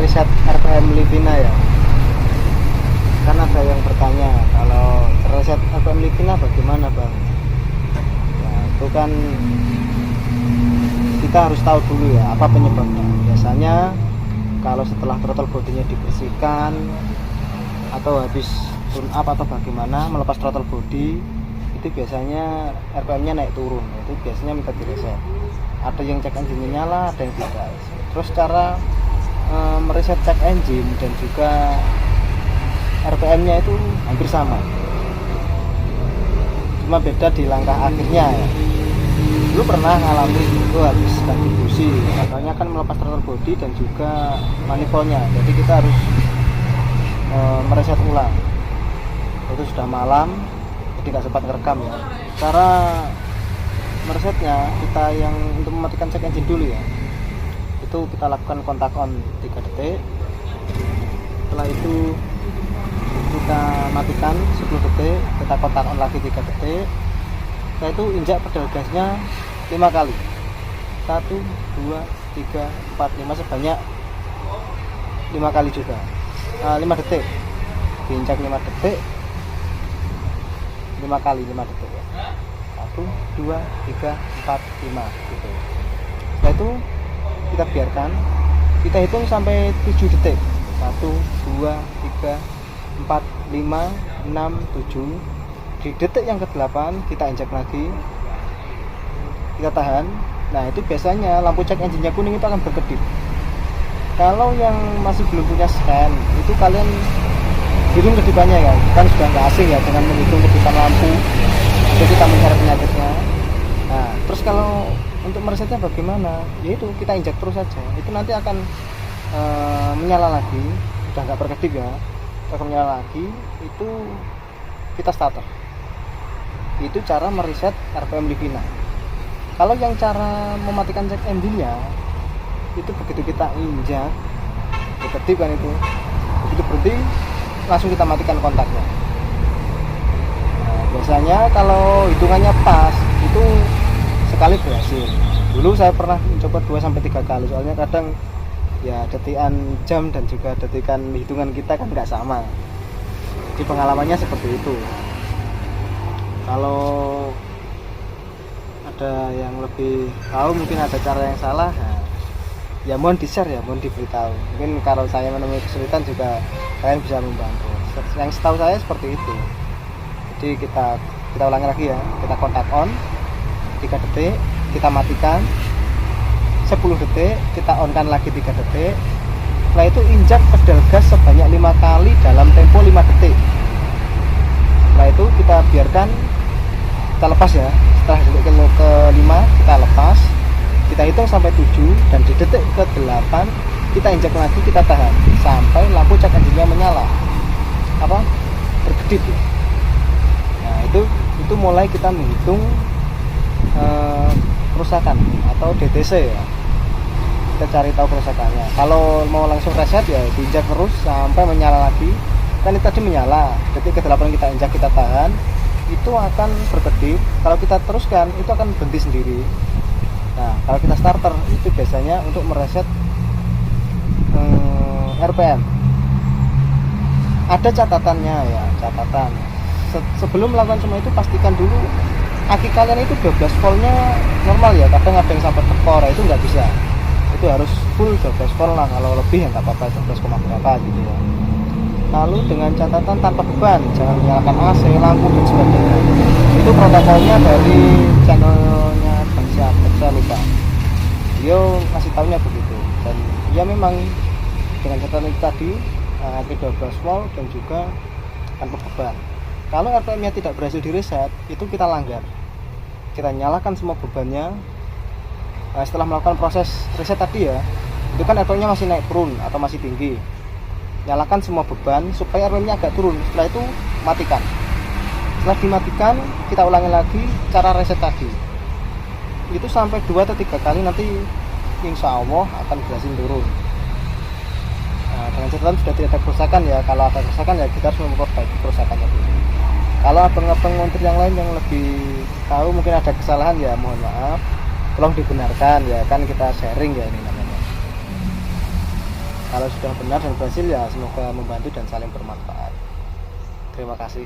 riset RPM Livina ya. Kan ada yang bertanya kalau riset RPM Livina bagaimana bang? Ya, itu kan kita harus tahu dulu ya apa penyebabnya. Biasanya kalau setelah throttle bodinya dibersihkan atau habis tune up atau bagaimana melepas throttle body, itu biasanya RPM-nya naik turun, itu biasanya minta direset. Ada yang cek engine nyala, ada yang tidak. Terus cara mereset cek engine dan juga RPM-nya itu hampir sama, cuma beda di langkah akhirnya ya. Dulu pernah ngalami itu habis ganti busi, makanya kan melepas throttle body dan juga manifoldnya, jadi kita harus mereset ulang. Itu sudah malam, jadi nggak sempat ngerekam ya. Cara meresetnya kita yang untuk mematikan cek engine dulu ya, itu kita lakukan kontak on 3 detik. Setelah itu kita matikan 10 detik, kita kontak on lagi 3 detik. Setelah itu injak pedal gasnya 5 kali, 1, 2, 3, 4, 5, sebanyak 5 kali juga, 5 detik diinjak 5 detik, 5 kali 5 detik ya. 1, 2, 3, 4, 5 gitu. Setelah itu kita biarkan, kita hitung sampai 7 detik. 1, 2, 3, 4, 5, 6, 7. Di detik yang ke-8 kita injak lagi, kita tahan. Nah itu biasanya lampu cek engine-nya kuning itu akan berkedip. Kalau yang masih belum punya scan, itu kalian hitung kedipannya ya, kan sudah nggak asing ya dengan menghitung kedipan lampu, jadi kita mencari penyakitnya. Nah terus kalau untuk meresetnya bagaimana? Yaitu kita injak terus saja, itu nanti akan menyala lagi, sudah nggak berkedip ya, akan menyala lagi. Itu kita starter. Itu cara mereset RPM Livina. Kalau yang cara mematikan cek engine-nya, itu begitu kita injak berkedip kan, itu begitu berhenti langsung kita matikan kontaknya. Nah, biasanya kalau hitungannya pas itu sekali berhasil. Dulu saya pernah mencoba 2-3 kali, soalnya kadang ya detikan jam dan juga detikan hitungan kita kan nggak sama. Jadi pengalamannya seperti itu. Kalau ada yang lebih tahu, mungkin ada cara yang salah, nah, ya mohon di share ya, mohon diberitahu. Mungkin kalau saya menemui kesulitan juga kalian bisa membantu. Yang setahu saya seperti itu. Jadi kita ulangi lagi ya, kita kontak on 3 detik, kita matikan 10 detik, kita on kan lagi 3 detik. Setelah itu injak pedal gas sebanyak 5 kali dalam tempo 5 detik. Setelah itu kita biarkan, kita lepas ya. Setelah detik ke-5 kita lepas, kita hitung sampai 7, dan di detik ke-8 kita injak lagi, kita tahan sampai lampu cek engine-nya menyala, berkedip ya. Nah itu mulai kita menghitung kerusakan atau DTC ya. Kita cari tahu kerusakannya. Kalau mau langsung reset ya diinjak terus sampai menyala lagi. Kan itu tadi menyala, detik ke-8 kita injak, kita tahan, itu akan berkedip. Kalau kita teruskan itu akan berhenti sendiri. Nah kalau kita starter itu biasanya untuk mereset RPM. Ada catatannya ya, catatan. Sebelum melakukan semua itu pastikan dulu aki kalian itu 12 voltnya normal ya. Kadang ada yang sampai tekor, itu nggak bisa. Itu harus full 12 volt lah, kalau lebih ya nggak apa-apa, 12, berapa gitu ya. Lalu dengan catatan tanpa beban, jangan menyalakan AC, lampu dan sebagainya. Itu protokolnya dari channelnya Bang Syam, saya lupa. Dia ngasih tahunya begitu. Dan ya memang dengan catatan itu tadi, aki 12 volt dan juga tanpa beban. Kalau RPM-nya tidak berhasil direset, itu kita langgar. Kita nyalakan semua bebannya. Setelah melakukan proses reset tadi ya, itu kan RPM-nya masih naik turun atau masih tinggi. Nyalakan semua beban supaya RPM-nya agak turun. Setelah itu matikan. Setelah dimatikan, kita ulangi lagi cara reset tadi. Itu sampai 2 atau 3 kali, nanti insya Allah akan berhasil turun. Nah, dengan catatan sudah tidak ada kerusakan ya. Kalau ada kerusakan ya kita harus memperbaiki kerusakannya dulu. Kalau abang-abang montir yang lain yang lebih tahu, mungkin ada kesalahan ya mohon maaf, tolong dibenarkan ya, kan kita sharing ya ini namanya. Kalau sudah benar dan berhasil ya semoga membantu dan saling bermanfaat. Terima kasih.